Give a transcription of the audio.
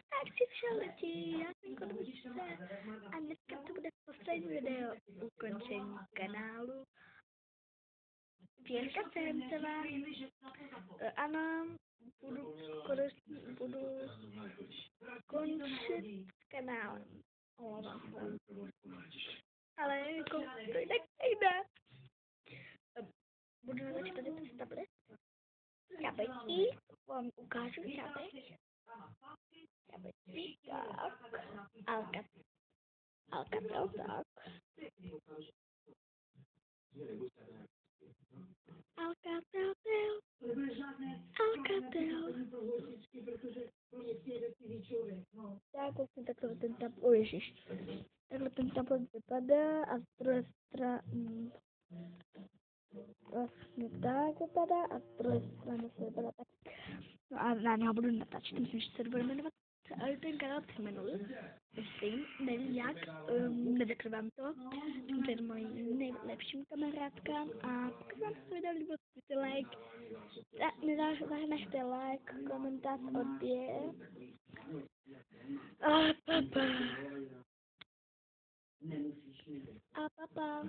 Tak si všeletí, já jsem Kodvice a dneska to bude poslední video ukončení kanálu. Věrka Ferencová. Ano, budu končit s kanálem. Ale jako to jinak nejde. Budu natočit tady přes tablet. Čapetí, vám ukážu čapetí. Čapetí, tak. Alcatel, tak. Alcatel. Tak, vlastně takhle ten tablet, ježiš. Takhle ten tablet vypadá a z druhé strany vlastně tak vypadá a z druhé strany se vypadá tak. No a na něho budu natáčet, myslím, že se bude jmenovat ale ten kanál se jmenuje, myslím, nevím jak, neřekl vám to, jsem mojím nejlepším kamarádkám a pokud vám se video líbilo, dejte like, nechte like, komentář, odběr a papa.